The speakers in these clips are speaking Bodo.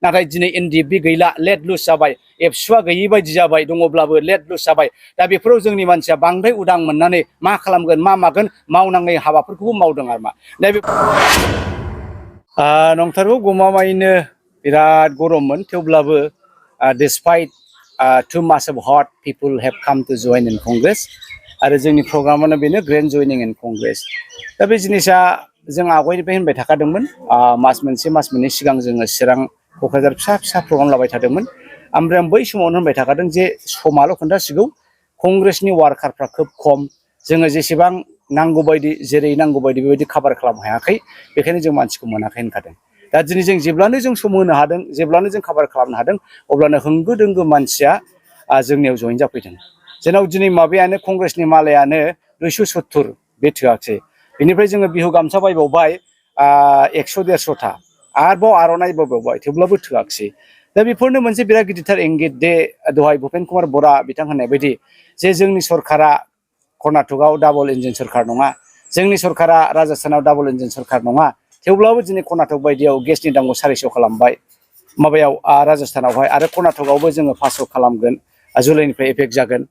नाथाय दिनै एनडिएफबि गैला लेट लुज जाबाय एबसुआ गैयि बायदि जाबाय दङब्लाबो लेट लुज जाबाय दा बेफोराव जोंनि मानसिया बांद्राय उदां मोननानै मा खालामगोन मा मागोन मावनाङै हाबाफोरखौबो मावदों आरो मा दा बे नंथारगौ गमामायैनो बिराद गरममोन थेवब्लाबो despite too much of hot people have come to join in Congress आरो जोंनि प्रग्रामानो बेनो ग्रेन्ड जयनिं इन कंग्रेस दा बे जिनिसा जों आवगायनिफ्राय होनबाय थाखादोंमोन मास मोननै सिगां जोङो चिरां क'क्राझार फिसा प्रग्राम लाबाय थादोंमोन ओमफ्राय आं बै समावनो होनबाय थाखादों जे समाल' खोन्थासिगौ कंग्रेसनि वार्कारफ्रा खोब खम जोङो जेसेबां नांगौ बायदि जेरै नांगौ बायदि बेबायदि कभार खालामनो हायाखै बेखायनो जों मानसिखौ मोनाखै होनखादों दा दिनै जों जेब्लानो जों सम होनो हादों जेब्लानो जों कभार खालामनो हादों अब्लानो होंगो दोंगो मानसिया जोंनियाव जइन जाफैदों जेराव दिनै माबायानो कंग्रेसनि मालायानो 270 बे थोआखसै बेनिफ्राय जोङो बिहु गामसा बायबावबाय 100-150 था आरोबाव आर'नाइ बायबावबाय थेवब्लाबो थोआखसै दा बेफोरनो मोनसे बिराद गिदिरथार इंगित दे दहाय भुपेन कुमार बरा बिथां होननाय बायदि जे जोंनि सरकारा कर्नाटकआव डाबल इन्जिन सरकार नङा जोंनि सरकारा राजस्थानाव डाबल इन्जिन सरकार नङा थेवब्लाबो दिनै कर्नाटक बायदियाव गेसनि दामखौ 400 खालामबाय माबायाव राजस्थानावहाय आरो कर्नाटकआवबो जोङो 500 खालामगोन जुलाइनिफ्राय एफेक्ट जागोन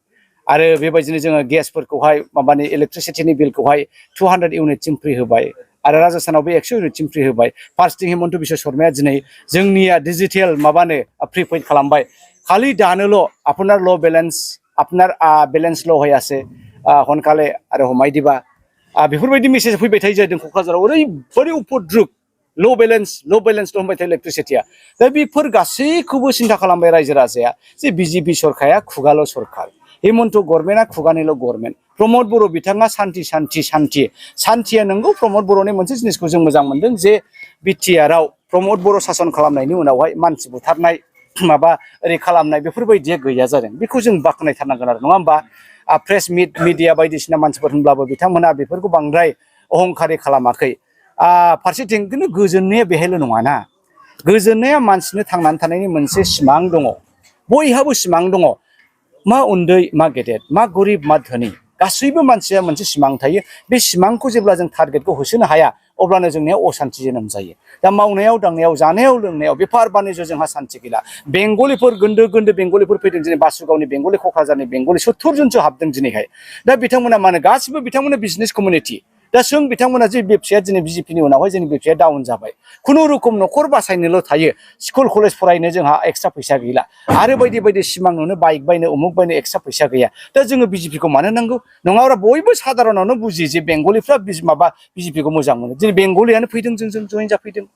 आरो बेबायदिनो जोङो गेसफोरखौहाय माबानि इलेक्ट्रिसिटिनि बिलखौहाय 200 इउनिटसिम फ्रि होबाय आरो राजस्थानावबो 100 इउनिटसिम फ्रि होबाय फार्स्टिं हिमन्त बिश्व शर्माया दिनै जोंनिया डिजिटेल माबानो प्रिपेड खालामबाय खालि दानोल' আপনার ল बेलेन्स আপনার बेलेन्स ल হয়ে আছে हनखाले आरो हमाय दिबा बेफोरबायदि मेसेज फैबाय थायो जादों क'क्राझाराव ओरैबायदि उपद्रुप ल' बेलेन्स होनबाय थायो इलेक्ट्रिसिटिया दा बेफोर गासैखौबो सिन्था खालामबाय रायजो राजाया जे बिजेपि सरकारा खुगाल' सरकार हिमन्त गभर्नमेन्टआ खुगानिल' गभर्नमेन्ट प्रमद बर' बिथाङा सान्थिया नंगौ प्रमद बर'नि मोनसे जिनिसखौ जों मोजां मोनदों जे बिटिआरआव प्रमद बर' सासन खालामनायनि उनावहाय मानसि बुथारनाय माबा ओरै खालामनाय बेफोरबायदिया गैया जादों बेखौ जों बाख्नायथारनांगोन आरो नङा होमबा प्रेस मिडिया बायदिसिना मानसिफोर होनब्लाबो बिथांमोना बेफोरखौ बांद्राय अहंखारि खालामाखै फारसेथिं खिन्थु गोजोननाया बेहायल' नङाना गोजोननाया मानसिनो थांनानै थानायनि मोनसे सिमां दङ बयहाबो सिमां दङ मा उन्दै मा गेदेर मा गरिब मा धोनि गासैबो मानसिया मोनसे सिमां थायो बे सिमांखौ जेब्ला जों टारगेटखौ होसोनो हाया अब्लानो जोंनिया असान्ति जोनोम जायो दा मावनायाव दांनायाव जानायाव लोंनायाव बेफार बानिज्य जोंहा सान्ति गैला बेंगलिफोर गोन्दो बेंगलिफोर फैदों दिनै बासुगावनि बेंगलि क'क्राझारनि बेंगलि 70 जनसो हाबदों दिनैहाय दा बिथांमोना माने गासिबो बिथांमोना बिजनेस कमिउनिटि दा जों बिथांमोना जे बेबसाया दिनै बिजेपिनि उनावहाय जोंनि बेबसाया डाउन जाबाय खुनुरुखुम न'खर बासायनोल' थायो स्कुल कलेज फरायनो जोंहा एक्सट्रा फैसा गैला आरो बायदि सिमां नुनो बाइक बायनो उमुक बायनो एक्सट्रा फैसा गैया दा जोङो बिजेपिखौ मानो नांगौ नङाब्ला बयबो साधारनावनो बुजियो जे बेंगलिफ्रा माबा बिजेपिखौ मोजां मोनो दिनै बेंगलियानो फैदों जों जइन जाफैदों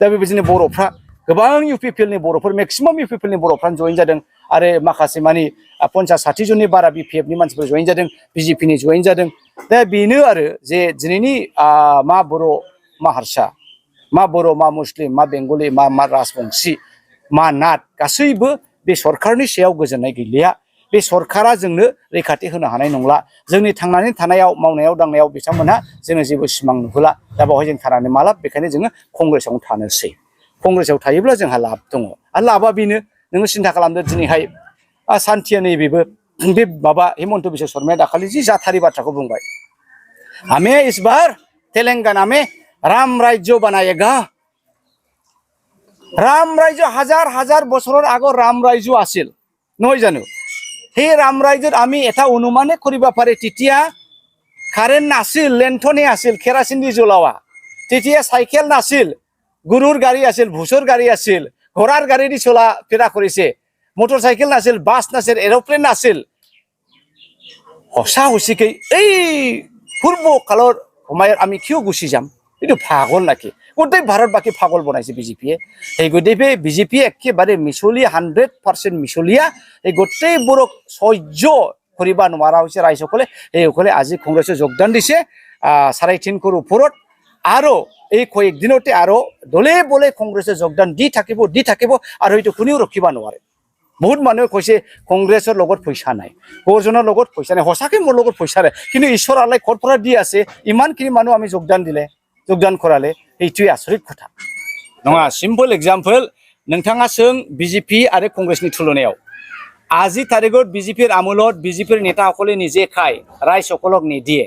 दा बेबायदिनो बर'फ्रा गोबां इउपिपिएलनि बर'फोर मेक्सिमाम इउपिपिएलनि बर'फ्रानो जइन जादों आरो माखासे मानि 50-60 जननि बारा बिपिएफनि मानसिफोर जइन जादों बिजेपिनि जइन जादों दा बेनो आरो जे दिनैनि मा बर' मा हारसा मा बर' मा मुस्लिम मा बेंगलि मा राजबंसि मा नाथ गासैबो बे सरकारनि सायाव गोजोननाय गैलिया बे सरकारा जोंनो रैखाथि होनो हानाय नंला जोंनि थांनानै थानायाव मावनायाव दांनायाव बिथांमोनहा जोंनो जेबो सिमां नुहोला दा बावहाय जों थानानै मा लाब बेखायनो जोङो कंग्रेसावनो थानोसै कंग्रेसाव थायोब्ला जोंहा लाब दङ आरो लाबा बेनो नोङो सिन्था खालामदो दिनैहाय सान्थिया नैबेबो बे माबा हिमन्त बिश्व शर्माया दाखालि जि जाथारि बाथ्राखौ बुंबाय हमें इस बार तेलेंगाना में राम राज्य बनाएगा राम राज्य হাজার বছৰৰ আগৰ রাম রাজ্য আছিল নহয় জানো সেই রাম রাজ্যত আমি এটা অনুমানে কৰিব পাৰে তেতিয়া কাৰেণ্ট নাছিল লেণ্ঠনে আছিল কেৰাচিন দি জ্বলোৱা তেতিয়া চাইকেল নাছিল গুৰুৰ গাড়ী আছিল ভুসৰ গাড়ী আছিল ঘোঁৰাৰ গাড়ী দি চলা ফেৰা কৰিছে মটৰচাইকেল নাছিল বাছ নাছিল এৰোপ্লেন নাছিল হসা হসিকৈ এই পূৰ্ব কালৰ সময়ত আমি কিয় গুচি যাম এইটো পাগল নাকি গোটেই ভাৰত বাকি পাগল বনাইছে বিজেপিয়ে এই গোটেই বিজেপি একেবাৰে মিছলীয়া 100% মিছলীয়া এই গোটেইবোৰক সহ্য কৰিব নোৱাৰা হৈছে ৰাইজসকলে এইসকলে আজি কংগ্ৰেছত যোগদান দিছে 3.5 কোটিৰ ওপৰত আৰু এই কয়েকদিনতে আৰু দলে বলে কংগ্ৰেছত যোগদান দি থাকিব আৰু এইটো কোনেও ৰখিব নোৱাৰে বহুত মানুহে কৈছে কংগ্ৰেছৰ লগত পইচা নাই গৰ্জনৰ লগত পইচা নাই হসাকে মোৰ লগত পইচা নাই কিন্তু ঈশ্বৰ আল্লাহ ক'ৰ পৰা দি আছে ইমানখিনি মানুহ আমি যোগদান কৰালে এইটোৱে আচৰিত কথা नङा सिम्पल एग्जाम्पल नोंथाङा सों बिजेपि आरो कंग्रेसनि तुलनायाव আজি तारिखत बिजेपिर आमोলত बिजेपिर नेताসকলে নিজে খায় रायजসকলক নিদিয়ে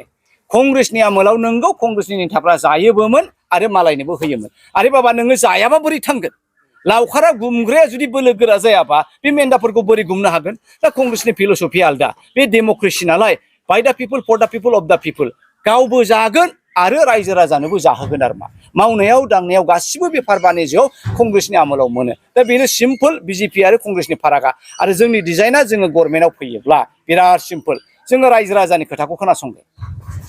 कंग्रेसनि आमोलाव नोंगौ कंग्रेसनि नेताफ्रा जायोबोमोन आरो मालायनोबो होयोमोन आरो बाबा नोङो जायाबा बोरै थांगोन लावखारा गुमग्राया जुदि बोलो गोरा जायाबा बे मेन्दाफोरखौ बोरै गुमनो हागोन दा कंग्रेसनि फिलसफि आलदा बे डेमक्रेसि नालाय बाय दा पिपल फर दा पिपल अफ दा पिपल गावबो जागोन आरो रायजो राजानोबो जाहोगोन आरो मा मावनायाव दांनायाव गासिबो बेफार बानिज्यआव कंग्रेसनि आमोलाव मोनो दा बेनो सिम्पल बिजेपि आरो कंग्रेसनि फारागा आरो जोंनि डिजाइना जोङो गभर्नमेन्टआव फैयोब्ला बिराद सिम्पल जोङो रायजो राजानि खोथाखौ खोनासंगोन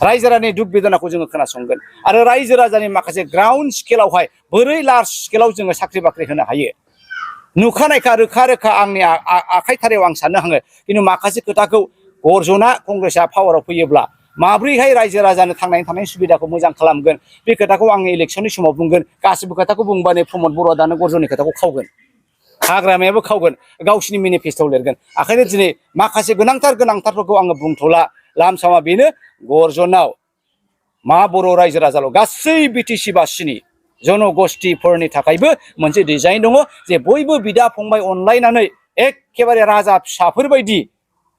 रायजो राजानि दुख बेदनाखौ जोङो खोनासंगोन आरो रायजो राजानि माखासे ग्राउन्ड स्केलावहाय बोरै लार्ज स्केलाव जोङो साख्रि बाख्रि होनो हायो नुखानायखा रोखा रोखा आंनि आखाइथारायाव आं साननो हाङो खिन्थु माखासे खोथाखौ गर्जना कंग्रेसआ पावाराव फैयोब्ला माब्रैहाय रायजो राजानो थांनानै थानाय सुबिदाखौ मोजां खालामगोन बे खोथाखौ आं इलेक्सननि समाव बुंगोन गासिबो खोथाखौ बुंबानो प्रमद बर'आ दानो गर्जननि खोथाखौ खावगोन हाग्रामायाबो खावगोन गावसिनि मेनिफेस्ट'आव लिरगोन ओंखायनो दिनै माखासे गोनांथारफोरखौ आङो बुंथ'ला लामसामा बेनो गर्जनाव मा बर' रायजो राजाल' गासै बिटिसि बासिनि जनगोष्ठीफोरनि थाखायबो मोनसे डिजाइन दङ जे बयबो बिदा फंबाय अनलायनानै एखेबारे राजा फिसाफोर बायदि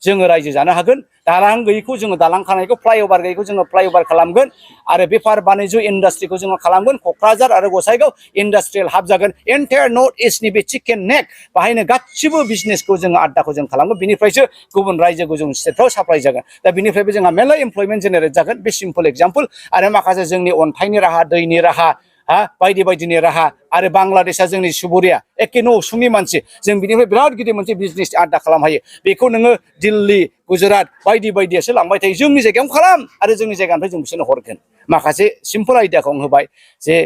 जोङो रायजो जानो हागोन दालां गैयैखौ जोङो दालां खानायखौ फ्लाइअभार गैयैखौ जोङो फ्लाइअभार खालामगोन आरो बेफार बानिज्य इन्डास्ट्रिखौ जोङो खालामगोन क'क्राझार आरो गसाइगाव इन्डास्ट्रियेल हाब जागोन एन्टायार नर्थ इस्टनि बे चिकेन नेक बाहायनो गासिबो बिजनेसखौ जोङो आड्डाखौ जों खालामगोन बिनिफ्रायसो गुबुन रायजोखौ जों स्टेटफ्राव साप्लाइ जागोन दा बिनिफ्रायबो जोंहा मेरला एमप्लयमेन्ट जेनेरेट जागोन बे सिम्पल एग्जाम्पल आरो माखासे जोंनि अन्थाइनि राहा दैनि राहा बायदि बायदिनि राहा आरो बांलादेशआ जोंनि सुबुरिया एखे न' उसुंनि मानसि जों बिनिफ्राय बिराद गिदिर मोनसे बिजनेस आड्डा खालामनो हायो बेखौ नोङो दिल्ली गुजरात बायदि बायदियासो लांबाय थायो जोंनि जायगायावनो खालाम आरो जोंनि जायगानिफ्राय जों बिसोरनो हरगोन माखासे सिम्पल आइडियाखौ आं होबाय जे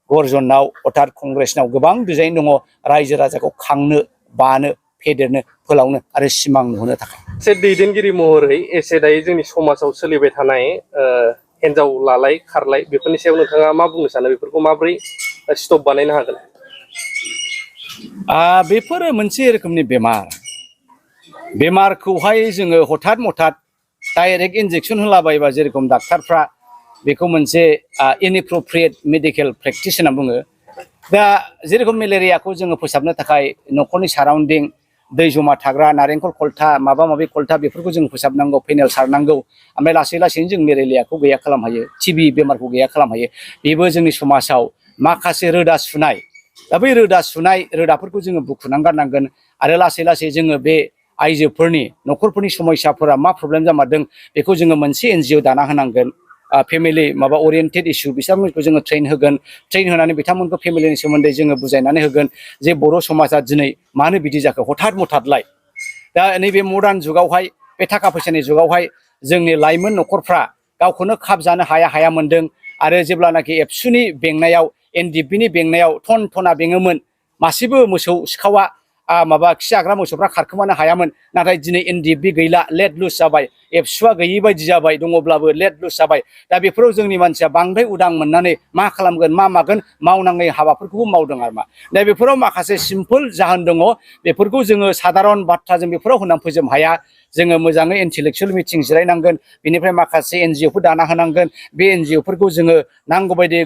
गर्जनाव अर्थात कंग्रेसनाव गोबां डिजाइन दङ रायजो राजाखौ खांनो बानो फेदेरनो फोलावनो आरो सिमां नुहोनो थाखाय एसे दैदेनगिरि महरै एसे दायो जोंनि समाजाव सोलिबाय थानाय हिन्जाव लालाय खारलाय बेफोरनि सायाव नोंथाङा मा बुंनो सानो बेफोरखौ माबोरै स्टप बानायनो हागोन बेफोरो मोनसे रोखोमनि बेमारखौहाय जोङो हथात मथात डाइरेक्ट इन्जेक्सन होलाबायबा जेरेखम डाक्टारफ्रा बेखौ मोनसे इनएप्रोप्रिएट मेडिकेल प्रेक्टिस होनना बुङो दा जेरेखम मेलेरियाखौ जोङो फोसाबनो थाखाय न'खरनि साराउन्डिं दै जमा थाग्रा नारेंखल खलथा माबा माबि खलथा बेफोरखौ जों फोसाबनांगौ फेनेल सारनांगौ ओमफ्राय लासै लासैनो जों मेलेरियाखौ गैया खालामनो हायो टिबि बेमारखौ गैया खालामनो हायो बेबो जोंनि समाजाव माखासे रोदा सुनाय दा बै रोदा सुनाय रोदाफोरखौ जोङो बुखुनानै गारनांगोन आरो लासै लासै जोङो बे आइजोफोरनि न'खरफोरनि समस्याफोरा मा प्रब्लेम जामारदों बेखौ जोङो मोनसे एनजिअ दाना होनांगोन फेमिलि माबा ओरिएन्टेड इस्यु बिथांमोनखौ जोङो ट्रेन होनानै बिथांमोनखौ फेमिलिनि सोमोन्दै जोङो बुजायनानै होगोन जे बर' समाजा दिनै मानो बिदि जाखो हथात मथातलाय दा नैबे मडार्न जुगावहाय बे थाखा फैसानि जुगावहाय जोंनि लाइमोन न'खरफ्रा गावखौनो खाब जानो हाया मोन्दों आरो जेब्लानाखि एबसुनि बेंनायाव एनडिएफबिनि बेंनायाव टन टना बेङोमोन मासेबो मोसौ सिखावा माबा खि जाग्रा मोसौफ्रा खारखोमानो हायामोन नाथाय दिनै एनडिएफबि गैला लेट लुज जाबाय एबसुआ गैयि बायदि जाबाय दङब्लाबो लेट लुज जाबाय दा बेफोराव जोंनि मानसिया बांद्राय उदां मोननानै मा खालामगोन मा मागोन मावनाङै हाबाफोरखौबो मावदों आरो मा दा बेफोराव माखासे सिम्पोल जाहोन दङ बेफोरखौ जोङो साधारन बाथ्राजों बेफोराव होनानै फोजोबनो हाया जोङो मोजाङै इन्टेलेक्सुयेल मिटिं जिरायनांगोन बिनिफ्राय माखासे एनजिअफोर दाना होनांगोन बे एनजिअफोरखौ जोङो नांगौबायदि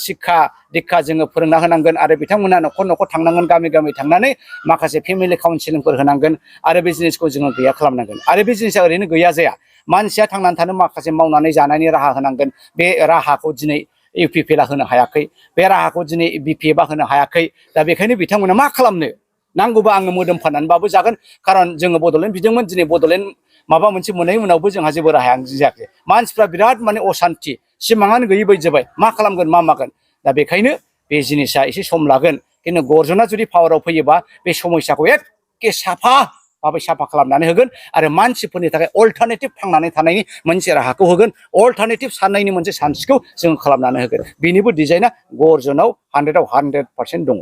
शिक्षा दीक्षा जोङो फोरोंना होनांगोन आरो बिथांमोना न'खर न'खर थांनांगोन गामि गामि थांनानै माखासे फेमिलि काउन्सिलिंफोर होनांगोन आरो बे जिनिसखौ जोङो गैया खालामनांगोन आरो बे जिनिसा ओरैनो गैया जाया मानसिया थांनानै थानो माखासे मावनानै जानायनि राहा होनांगोन बे राहाखौ दिनै इउपिपिएलआ होनो हायाखै बे राहाखौ दिनै बिपिएफआ होनो हायाखै दा बेखायनो बिथांमोना मा खालामनो नांगौबा आङो मोदोम फाननानैबाबो जागोन खारन जोङो बड'लेण्ड बिदोंमोन दिनै बड'लेण्ड माबा मोनसे मोननायनि उनावबो जोंहा जेबो राहायानो जायाखै मानसिफ्रा बिराद माने असान्थि सिमाङानो गैयै बायदि जाबाय मा खालामगोन मा मागोन दा बेखायनो बे जिनिसा एसे सम लागोन खिन्थु गर्जना जुदि पावाराव फैयोबा बे समस्याखौ एखे साफा खालामनानै होगोन आरो मानसिफोरनि थाखाय अल्टारनेटिभ थांनानै थानायनि मोनसे राहाखौ होगोन अल्टारनेटिभ साननायनि मोनसे सानस्रिखौ जों खालामनानै होगोन बेनिबो डिजाइना गर्जनाव 100% दङ